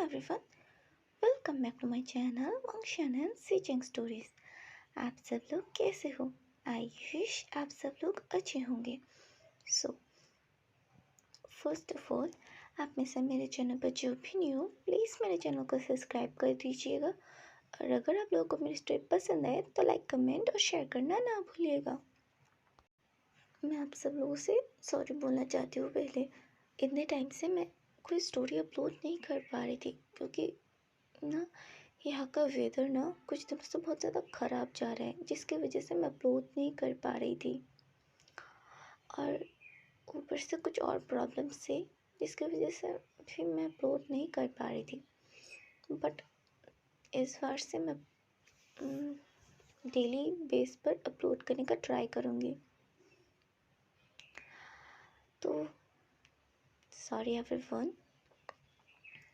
everyone, welcome back to my channel Wangshan and Sicheng Stories। आप सब लोग कैसे हो? आई विश आप सब लोग अच्छे होंगे। सो फर्स्ट ऑफ ऑल, आप में से मेरे चैनल पर जो भी न्यू हो प्लीज़ मेरे चैनल को सब्सक्राइब कर दीजिएगा, और अगर आप लोगों को मेरी स्टोरी पसंद आए तो लाइक, कमेंट और शेयर करना ना भूलिएगा। मैं आप सब लोगों से सॉरी बोलना चाहती हूँ। पहले इतने टाइम से मैं कोई स्टोरी अपलोड नहीं कर पा रही थी, क्योंकि ना यहाँ का वेदर ना कुछ दिनों से बहुत ज़्यादा ख़राब जा रहा है, जिसकी वजह से मैं अपलोड नहीं कर पा रही थी। और ऊपर से कुछ और प्रॉब्लम्स से जिसकी वजह से भी मैं अपलोड नहीं कर पा रही थी। बट इस बार से मैं डेली बेस पर अपलोड करने का ट्राई करूँगी। तो सॉरी एवरीवन।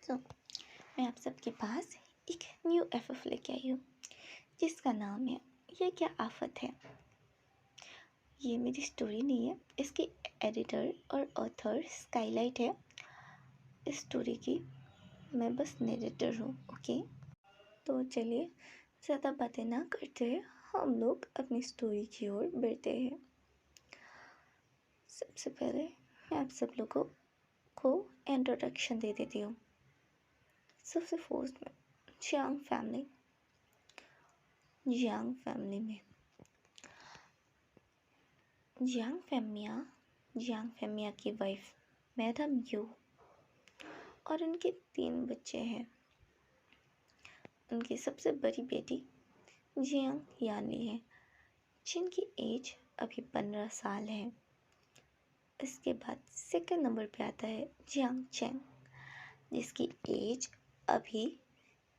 तो मैं आप सबके पास एक न्यू एफएफ लेके आई हूँ, जिसका नाम है ये क्या आफत है। ये मेरी स्टोरी नहीं है, इसकी एडिटर और ऑथर स्काईलाइट है। इस स्टोरी की मैं बस नरेटर हूँ। ओके, तो चलिए ज़्यादा बातें ना करते हुए हम लोग अपनी स्टोरी की ओर बढ़ते हैं। सबसे पहले मैं आप सब लोगों को इंट्रोडक्शन दे देती हूँ। सबसे फर्स्ट में जियांग फैमिली में जियांग फेमिया की वाइफ मैडम यू और उनके 3 बच्चे हैं। उनकी सबसे बड़ी बेटी जियांग यानी है, जिनकी एज अभी 15 साल है। इसके बाद सेकंड नंबर पे आता है जियांग चेंग, जिसकी एज अभी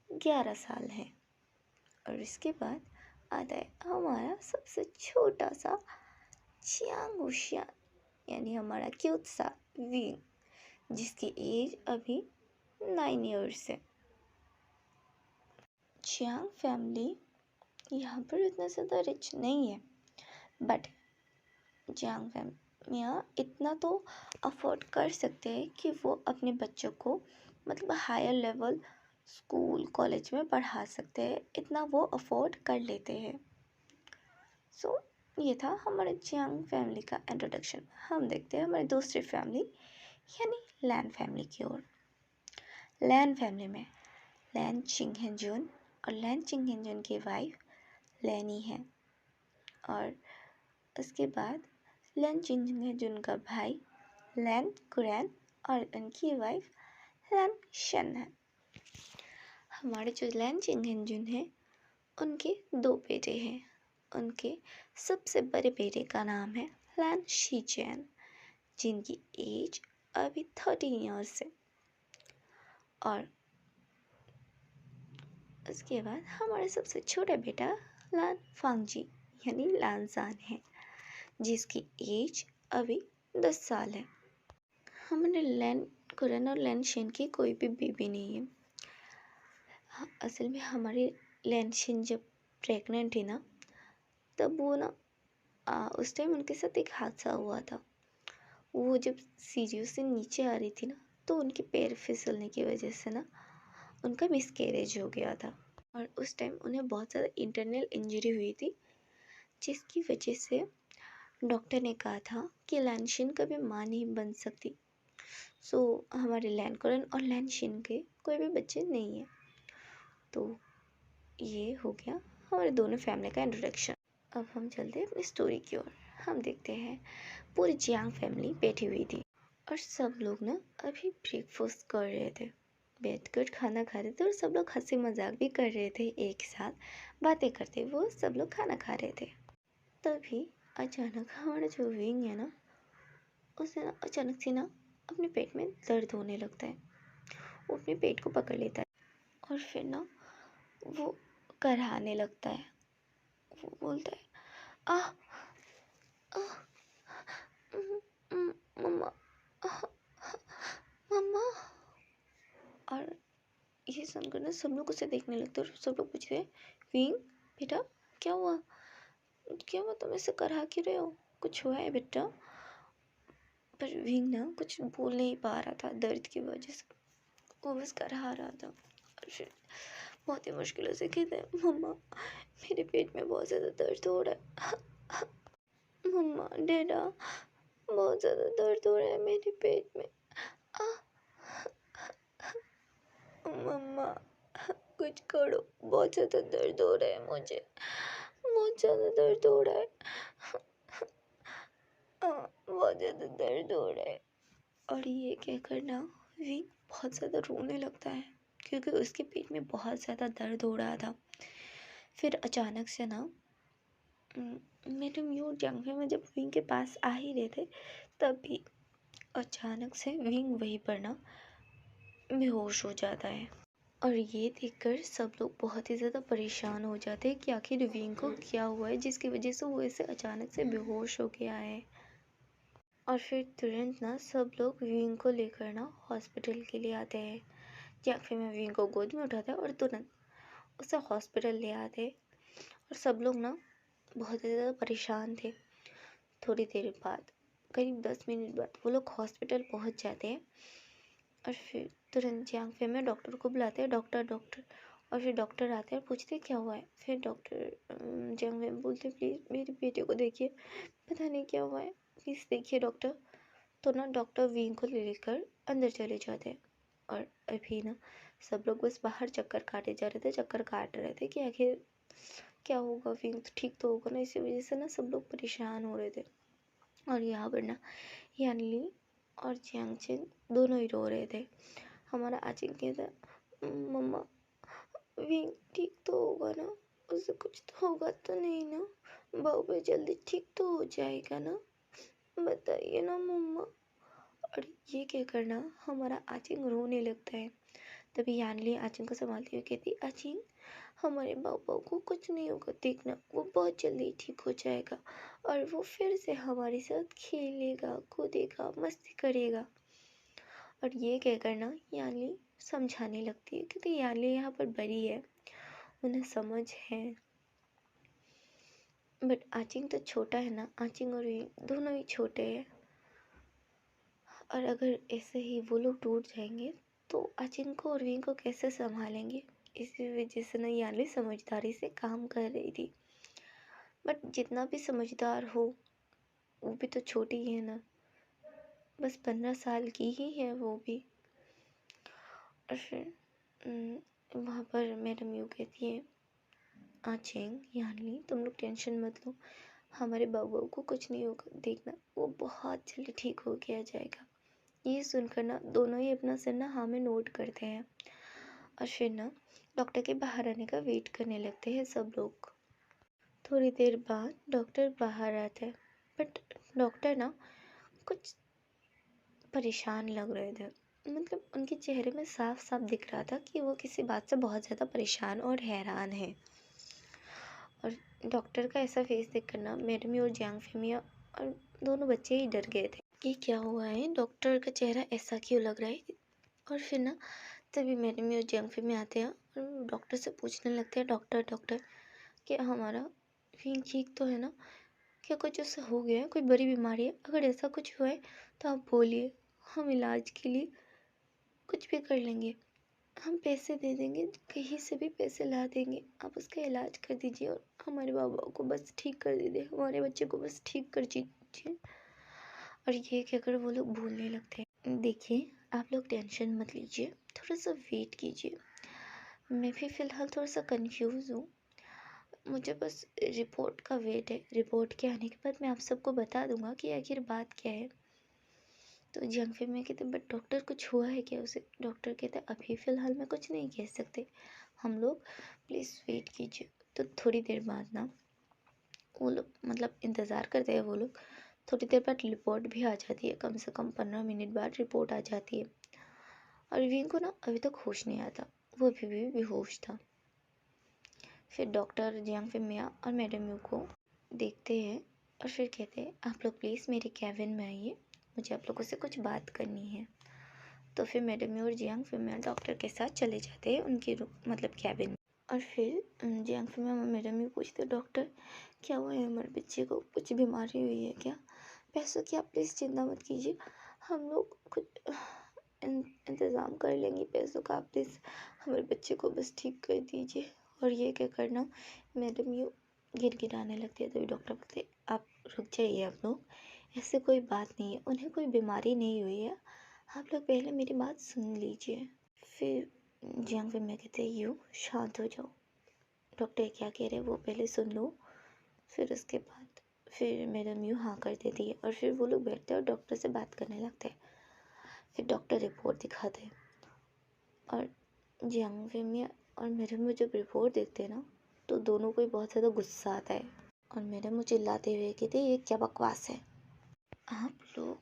11 साल है। और इसके बाद आता है हमारा सबसे छोटा सा जियांग उशियान, यानी हमारा क्यूट सा विंग, जिसकी एज अभी 9 इयर्स है। जियांग फैमिली यहाँ पर इतना ज़्यादा रिच नहीं है, बट जियांग फैमिली इतना तो अफोर्ड कर सकते हैं कि वो अपने बच्चों को मतलब हायर लेवल स्कूल कॉलेज में पढ़ा सकते हैं। इतना वो अफोर्ड कर लेते हैं। सो ये था हमारे जियांग फैमिली का इंट्रोडक्शन। हम देखते हैं हमारी दूसरी फैमिली यानी लैन फैमिली की ओर। लैन फैमिली में लैन चिंगहेंजुन और लैन चिंगहेंजुन की वाइफ लैनी है, और उसके बाद लैन चिंगहेंजुन का भाई लैन कुरैन और उनकी वाइफ लैन शन है। हमारे जो लैन चिंगहेंजुन है उनके 2 बेटे हैं। उनके सबसे बड़े बेटे का नाम है लैन शीचैन, जिनकी एज अभी 13 ईयर्स है। और उसके बाद हमारा सबसे छोटा बेटा लान फांगजी यानी लानसान है, जिसकी एज अभी 10 साल है। हमारे लैन कुरन और लैन शेन की कोई भी बेबी नहीं है। असल में हमारी लैन शेन जब प्रेग्नेंट थी ना, तब वो ना उस टाइम उनके साथ एक हादसा हुआ था। वो जब सीढ़ियों से नीचे आ रही थी ना, तो उनके पैर फिसलने की वजह से ना उनका मिसकैरेज हो गया था, और उस टाइम उन्हें बहुत ज़्यादा इंटरनल इंजरी हुई थी, जिसकी वजह से डॉक्टर ने कहा था कि लैनशिन कभी माँ नहीं बन सकती। सो हमारे लैनकुरन और लैनशिन के कोई भी बच्चे नहीं हैं। तो ये हो गया हमारे दोनों फैमिली का इंट्रोडक्शन। अब हम चलते हैं अपनी स्टोरी की ओर। हम देखते हैं पूरी जियांग फैमिली बैठी हुई थी, और सब लोग ना अभी ब्रेकफास्ट कर रहे थे, बैठकर खाना खा रहे थे, और सब लोग हंसी मजाक भी कर रहे थे। एक साथ बातें करते वो सब लोग खाना खा रहे थे। तभी अचानक हमारा जो विंग है ना, उसे ना अचानक से ना अपने पेट में दर्द होने लगता है। वो अपने पेट को पकड़ लेता है और फिर ना वो कराहने लगता है। वो बोलता है आह आह मम्मा, आह, मम्मा। और ये सुनकर ना सब लोग उसे देखने लगते हैं, और सब लोग पूछते हैं विंग बेटा क्या हुआ, क्या हुआ, तुम ऐसे करा क्यों रहे हो, कुछ हुआ है बेटा। पर विंग ना कुछ बोल नहीं पा रहा था दर्द की वजह से। वो बस करहा रहा था। और फिर बहुत ही मुश्किलों से कहते हैं, मम्मा मेरे पेट में बहुत ज़्यादा दर्द हो रहा है। मम्मा डैडा बहुत ज़्यादा दर्द हो रहा है मेरे पेट में। आह, मम्मा कुछ करो, बहुत ज़्यादा दर्द हो रहा है मुझे, बहुत ज़्यादा दर्द हो रहा है। बहुत ज़्यादा दर्द हो रहा है। और ये कहकर ना विंग बहुत ज़्यादा रोने लगता है, क्योंकि उसके पेट में बहुत ज़्यादा दर्द हो रहा था। फिर अचानक से ना मैडम यू जंगल में जब विंग के पास आ ही रहे थे, तभी अचानक से विंग वहीं पर ना बेहोश हो जाता है। और ये देखकर सब लोग बहुत ही ज़्यादा परेशान हो जाते हैं कि आखिर विंग को क्या हुआ है, जिसकी वजह से वो ऐसे अचानक से बेहोश हो गया है। और फिर तुरंत ना सब लोग विंग को लेकर ना हॉस्पिटल के लिए आते हैं। जैकफी में विंग को गोद में उठाता है और तुरंत उसे हॉस्पिटल ले आते हैं। और सब लोग ना बहुत ही ज़्यादा परेशान थे। थोड़ी देर बाद, करीब 10 मिनट बाद, वो लोग हॉस्पिटल पहुंच जाते हैं। और फिर तुरंत जियांगफे में डॉक्टर को बुलाते हैं, डॉक्टर डॉक्टर। और फिर डॉक्टर आते हैं, पूछते क्या हुआ है। फिर डॉक्टर जियांगफे बोलते, प्लीज़ मेरे बेटे को देखिए, पता नहीं क्या हुआ है, प्लीज़ देखिए डॉक्टर। तो ना डॉक्टर विंग को लेकर अंदर चले जाते हैं। और अभी ना सब लोग बस बाहर चक्कर काटे जा रहे थे, चक्कर काट रहे थे कि आखिर क्या होगा, विंग तो ठीक तो होगा ना। इसी वजह से ना सब लोग परेशान हो रहे थे। और यहाँ पर ना यानली और जियांगचेन दोनों ही रो रहे थे। हमारा आचिंग कहता, मम्मा विंग ठीक तो होगा ना, उसे कुछ तो होगा तो नहीं ना, बाबू जल्दी ठीक तो हो जाएगा ना, बताइए ना मम्मा। और ये कहकर ना हमारा आचिंग रोने लगता है। तभी यानली आचिंग को संभालती हुई कहती, आचिंग हमारे बाबा को कुछ नहीं होगा, देखना वो बहुत जल्दी ठीक हो जाएगा और वो फिर से हमारे साथ खेलेगा, कूदेगा, मस्ती करेगा। और ये कहकर ना यानली समझाने लगती है, क्योंकि यानली यहाँ पर बड़ी है, उन्हें समझ है। बट आचिंग तो छोटा है ना, आचिंग और विंग दोनों ही छोटे हैं। और अगर ऐसे ही वो लोग टूट जाएंगे तो आचिंग को और विंग को कैसे संभालेंगे। इसी वजह से ना यानली समझदारी से काम कर रही थी। बट जितना भी समझदार हो, वो भी तो छोटी ही है ना, बस 15 साल की ही है वो भी। और फिर वहाँ पर मैडम यू कहती है, आचिंग यानली तुम लोग टेंशन मत लो, हमारे बाबू को कुछ नहीं होगा, देखना वो बहुत जल्दी ठीक हो गया जाएगा। ये सुनकर ना दोनों ही अपना सिर ना हाँ में नोट करते हैं। और फिर ना डॉक्टर के बाहर आने का वेट करने लगते हैं सब लोग। थोड़ी देर बाद डॉक्टर बाहर आता है, बट डॉक्टर ना कुछ परेशान लग रहे थे। मतलब उनके चेहरे में साफ साफ दिख रहा था कि वो किसी बात से बहुत ज़्यादा परेशान और हैरान है। और डॉक्टर का ऐसा फेस देख कर ना मैडमी और जियांग फेमिया और दोनों बच्चे ही डर गए थे कि क्या हुआ है, डॉक्टर का चेहरा ऐसा क्यों लग रहा है। और फिर ना तभी मैडमी और जियांग फेमिया आते हैं और डॉक्टर से पूछने लगते हैं, डॉक्टर डॉक्टर क्या हमारा विंग ठीक तो है ना, क्या कुछ उससे हो गया है, कोई बड़ी बीमारी है, अगर ऐसा कुछ हुआ है तो आप बोलिए, हम इलाज के लिए कुछ भी कर लेंगे, हम पैसे दे देंगे, कहीं से भी पैसे ला देंगे, आप उसका इलाज कर दीजिए और हमारे बाबा को बस ठीक कर दीजिए, हमारे बच्चे को बस ठीक कर दीजिए। और ये कहकर वो लोग बोलने लगते हैं, देखिए आप लोग टेंशन मत लीजिए, थोड़ा सा वेट कीजिए, मैं भी फ़िलहाल थोड़ा सा कंफ्यूज हूँ, मुझे बस रिपोर्ट का वेट है, रिपोर्ट के आने के बाद मैं आप सबको बता दूंगा कि आखिर बात क्या है। तो जंगफे में कहते, बट डॉक्टर कुछ हुआ है क्या उसे। डॉक्टर कहते, अभी फ़िलहाल मैं कुछ नहीं कह सकते, हम लोग प्लीज़ वेट कीजिए। तो थोड़ी देर बाद ना वो लोग मतलब इंतज़ार करते हैं वो लोग, थोड़ी देर बाद रिपोर्ट भी आ जाती है, कम से कम 15 मिनट बाद रिपोर्ट आ जाती है। और विंग को ना अभी तक होश नहीं आता, वो अभी भी बेहोश था। फिर डॉक्टर जियांग फिमिया और मैडम यू को देखते हैं और फिर कहते हैं, आप लोग प्लीज़ मेरे कैबिन में आइए, मुझे आप लोगों से कुछ बात करनी है। तो फिर मैडम यू और जियांग फिमिया डॉक्टर के साथ चले जाते हैं उनके मतलब कैबिन में। और फिर जियांग फिमिया और मैडम यू पूछते, डॉक्टर क्या हुआ है, हमारे बच्चे को कुछ बीमारी हुई है क्या। पैसों की आप प्लीज़ चिंता मत कीजिए, हम लोग कुछ इंतज़ाम कर लेंगी पैसों का, आप प्लीज़ हमारे बच्चे को बस ठीक कर दीजिए। और ये क्या करना, मैडम यूँ गिड़गिड़ाने लगती है। तभी डॉक्टर बोलते आप रुक जाइए, आप लोग, ऐसे कोई बात नहीं है, उन्हें कोई बीमारी नहीं हुई है, आप लोग पहले मेरी बात सुन लीजिए। फिर जियांग फिर मैं कहते यूँ शांत हो जाओ, डॉक्टर क्या कह रहे हैं वो पहले सुन लो, फिर उसके बाद फिर मैडम यूँ हाँ कर देती है। और फिर वो लोग बैठते हैं और डॉक्टर से बात करने लगते हैं। फिर डॉक्टर रिपोर्ट दिखाते हैं और जियांग फिर और मैडम वो जब रिपोर्ट देखते हैं ना, तो दोनों को ही बहुत ज़्यादा गुस्सा आता है। और मैडम वो चिल्लाते हुए कहते ये क्या बकवास है, आप लोग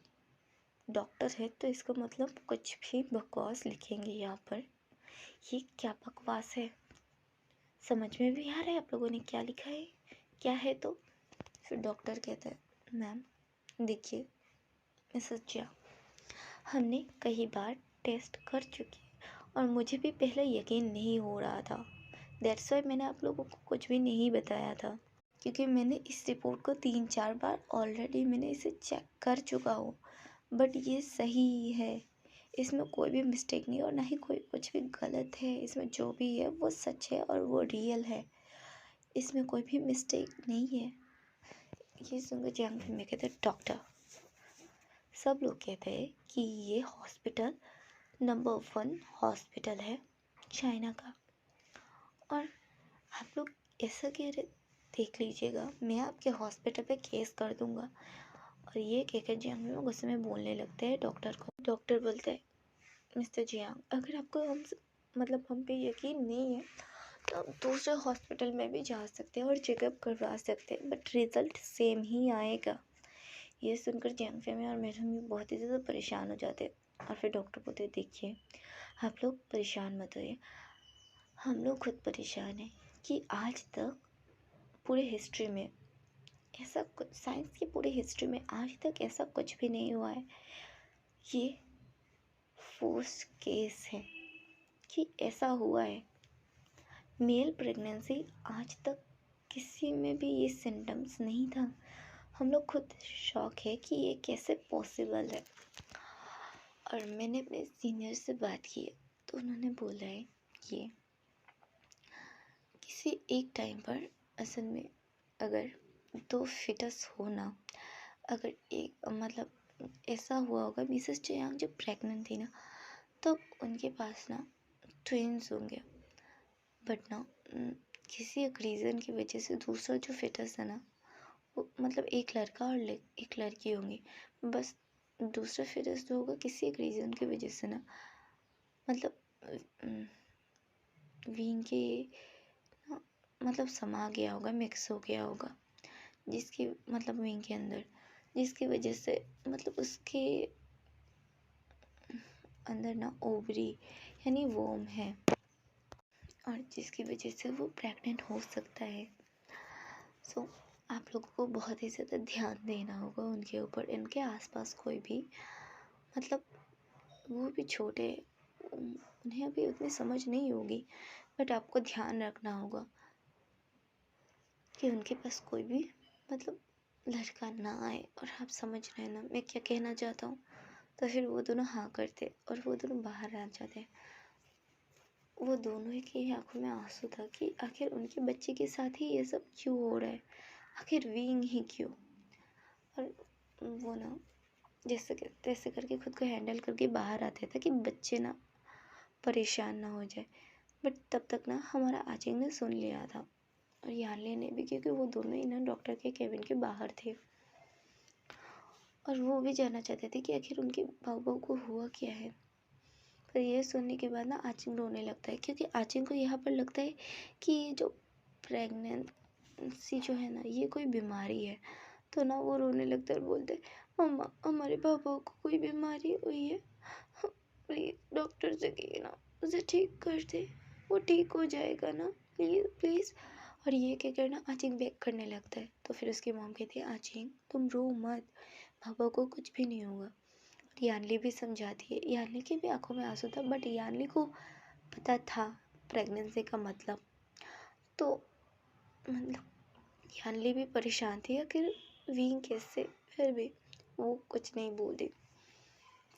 डॉक्टर है तो इसका मतलब कुछ भी बकवास लिखेंगे यहाँ पर, ये क्या बकवास है, समझ में भी आ रहा है आप लोगों ने क्या लिखा है, क्या है तो। फिर डॉक्टर कहता है मैम देखिए मिसेस जिया, हमने कई बार टेस्ट कर चुके और मुझे भी पहले यकीन नहीं हो रहा था, दैट्स वाई मैंने आप लोगों को कुछ भी नहीं बताया था, क्योंकि मैंने इस रिपोर्ट को 3-4 बार ऑलरेडी मैंने इसे चेक कर चुका हूँ। बट ये सही है, इसमें कोई भी मिस्टेक नहीं और ना ही कोई कुछ भी गलत है, इसमें जो भी है वो सच है और वो रियल है, इसमें कोई भी मिस्टेक नहीं है। ये सुनकर जियांग फिर मैं कहते डॉक्टर, सब लोग कहते हैं कि ये हॉस्पिटल नंबर 1 हॉस्पिटल है चाइना का, और आप लोग ऐसा कह रहे, देख लीजिएगा मैं आपके हॉस्पिटल पे केस कर दूंगा। और ये कहकर जियांग फिर गुस्से में बोलने लगते हैं डॉक्टर को। डॉक्टर बोलते हैं मिस्टर जियांग, अगर आपको हम पे यकीन नहीं है तो आप दूसरे हॉस्पिटल में भी जा सकते हैं और चेकअप करवा सकते हैं, बट रिज़ल्ट सेम ही आएगा। ये सुनकर जियांग फिर और मैडम भी बहुत ही ज़्यादा परेशान हो जाते हैं। और फिर डॉक्टर बोलते देखिए आप लोग परेशान मत होइए, हम लोग खुद परेशान हैं कि आज तक पूरे हिस्ट्री में ऐसा कुछ, साइंस की पूरी हिस्ट्री में आज तक ऐसा कुछ भी नहीं हुआ है, ये फर्स्ट केस है कि ऐसा हुआ है। मेल प्रेगनेंसी आज तक किसी में भी ये सिम्टम्स नहीं था, हम लोग खुद शॉक है कि ये कैसे पॉसिबल है। और मैंने अपने सीनियर से बात की है तो उन्होंने बोला है कि किसी एक टाइम पर असल में अगर 2 फिटस हो ना, अगर एक ऐसा हुआ होगा, मिसेस चियांग जब प्रेग्नेंट थी ना तब उनके पास ना ट्विन्स होंगे, बट ना किसी एक रीज़न की वजह से दूसरा जो फिटस है ना वो एक लड़का और एक लड़की होंगी, बस दूसरा फिटस जो होगा किसी एक रीज़न की वजह से ना वीन के समा गया होगा, मिक्स हो गया होगा जिसकी विंग के अंदर, जिसकी वजह से उसके अंदर ना ओवरी यानी वोम है और जिसकी वजह से वो प्रेग्नेंट हो सकता है। सो आप लोगों को बहुत ही ज़्यादा ध्यान देना होगा उनके ऊपर, इनके आसपास कोई भी वो भी छोटे, उन्हें अभी उतनी समझ नहीं होगी, बट आपको ध्यान रखना होगा कि उनके पास कोई भी लड़का ना आए। और आप समझ रहे हैं ना मैं क्या कहना चाहता हूँ। तो फिर वो दोनों हाँ करते और वो दोनों बाहर आ जाते। वो दोनों ही की आंखों में आंसू था कि आखिर उनके बच्चे के साथ ही ये सब क्यों हो रहा है, आखिर वीइंग ही क्यों। और वो ना जैसे तैसे करके खुद को हैंडल करके बाहर आते थे कि बच्चे ना परेशान ना हो जाए। बट तब तक ना हमारा आचिंग ने सुन लिया था और यानले ने भी, क्योंकि वो दोनों ही ना डॉक्टर के केबिन के बाहर थे और वो भी जानना चाहते थे कि आखिर उनके बाबू को हुआ क्या है। पर यह सुनने के बाद ना आचिंग रोने लगता है, क्योंकि आचिंग को यहाँ पर लगता है कि ये जो प्रेगनेंसी जो है ना ये कोई बीमारी है। तो ना वो रोने लगता है और बोलते हैं मम्मा हमारे बाबा को कोई बीमारी हुई है, प्लीज़ डॉक्टर से कहिए ना उसे ठीक कर दे, वो ठीक हो जाएगा ना, प्लीज़ प्लीज़। और ये क्या करना आचिंग बेग करने लगता है। तो फिर उसकी मॉम कहती है आचिंग तुम रो मत, पापा को कुछ भी नहीं होगा। यानली भी समझाती है, यानली की भी आंखों में आंसू था, बट यानली को पता था प्रेगनेंसी का मतलब। तो यानली भी परेशान थी आखिर वीइंग कैसे, फिर भी वो कुछ नहीं बोली।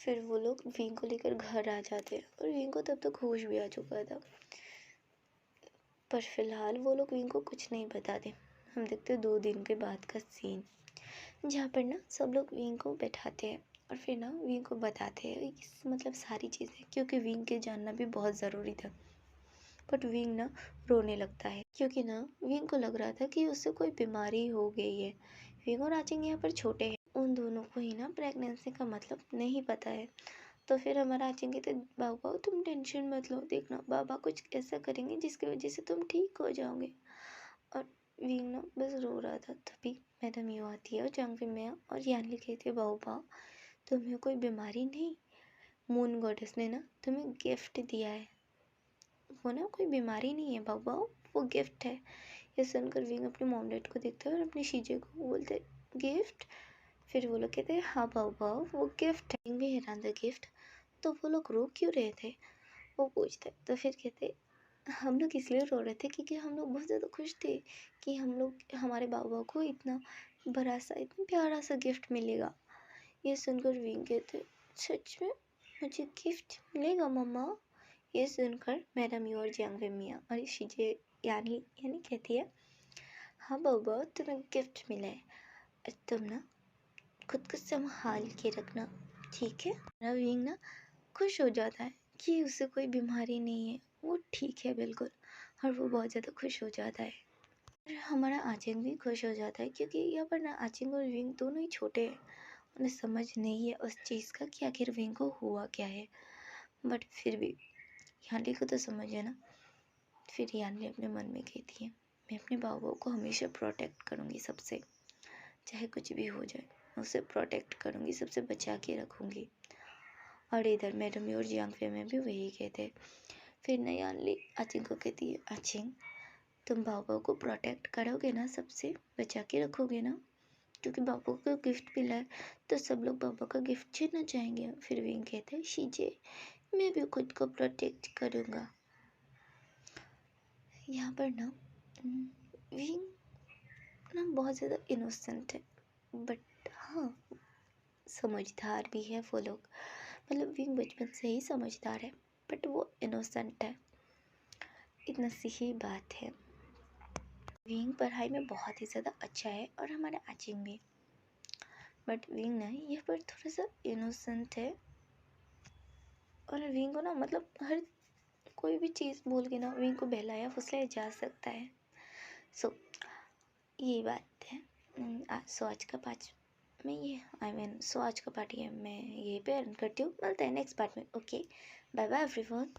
फिर वो लोग विंग को लेकर घर आ जाते हैं और विंग को तब तक होश भी आ चुका था। पर फिलहाल वो लोग विंग को कुछ नहीं बताते। हम देखते हैं 2 दिन के बाद का सीन, जहाँ पर ना सब लोग विंग को बैठाते हैं और फिर ना विंग को बताते हैं मतलब सारी चीज़ें, क्योंकि विंग के जानना भी बहुत ज़रूरी था। बट विंग ना रोने लगता है, क्योंकि ना विंग को लग रहा था कि उससे कोई बीमारी हो गई है। विंग और आचिंग यहाँ पर छोटे हैं, उन दोनों को ही ना प्रेगनेंसी का मतलब नहीं पता है। तो फिर हमारा आचिंग कहते, बाबा तुम टेंशन मत लो, देखना बाबा कुछ ऐसा करेंगे जिसकी वजह से तुम ठीक हो जाओगे। और विंग ना बस रो रहा था। तभी मैडम यू आती है और जांगफी में और यानली कहती है, बाबा तुम्हें कोई बीमारी नहीं, मून गॉडेस ने ना तुम्हें गिफ्ट दिया है, वो ना कोई बीमारी नहीं है बाबा, वो गिफ्ट है। ये सुनकर विंग अपने मॉम डैड को देखता है और अपने शीजे को बोलते, गिफ्ट? फिर वो लोग कहते हैं, हाँ बाबा वो गिफ्ट है। विंग भी हैरान था, गिफ्ट? तो वो लोग रो क्यों रहे थे, वो पूछते। तो फिर कहते, हम लोग इसलिए रो रहे थे क्योंकि हम लोग बहुत ज़्यादा खुश थे कि हम लोग हमारे बाबा को इतना बड़ा सा इतना प्यारा सा गिफ्ट मिलेगा। ये सुनकर विंग कहते, सच में मुझे गिफ्ट मिलेगा मम्मा? ये सुनकर मैडम यू और जियांग मियाँ और शीजे यानी यानी कहती है, हाँ बाबा तुम्हें गिफ्ट मिला है, और तुम ना खुद को संभाल के रखना, ठीक है? विंग ना खुश हो जाता है कि उसे कोई बीमारी नहीं है, वो ठीक है बिल्कुल, और वो बहुत ज़्यादा खुश हो जाता है। और हमारा आचिंग भी खुश हो जाता है, क्योंकि यहाँ पर ना आचिंग और विंग दोनों ही छोटे हैं, उन्हें समझ नहीं है उस चीज़ का कि आखिर विंग को हुआ क्या है। बट फिर भी यानली को तो समझ है ना। फिर यानली अपने मन में कहती है, मैं अपने बाबा को हमेशा प्रोटेक्ट करूँगी सबसे, चाहे कुछ भी हो जाए मैं उसे प्रोटेक्ट करूँगी, सबसे बचा के रखूँगी। और इधर मैडम और जियांग में भी वही कहते हैं। फिर ना यानली आचिंग को कहती है, आचिंग तुम बाबा को प्रोटेक्ट करोगे ना, सबसे बचा के रखोगे ना, क्योंकि बाबा को गिफ्ट मिला है तो सब लोग बाबा का गिफ्ट छीनना चाहेंगे। फिर विंग कहते हैं, शीजे मैं भी खुद को प्रोटेक्ट करूँगा। यहाँ पर ना विंग ना बहुत ज़्यादा इनोसेंट है, बट हाँ समझदार भी है वो लोग। मतलब विंग बचपन से ही समझदार है, बट वो इनोसेंट है, इतना सी ही बात है। विंग पढ़ाई में बहुत ही ज़्यादा अच्छा है और हमारा आचिंग भी, बट विंग ना ये पर थोड़ा सा इनोसेंट है। और विंग को ना मतलब हर कोई भी चीज़ बोल के ना विंग को बहलाया फुसलाया जा सकता है। सो यही बात है। सो आज का पाँच मैं ये सो आज का पार्टी है मैं यहीं पे एंड करती हूँ। मिलते हैं नेक्स्ट पार्ट में। Okay bye bye everyone.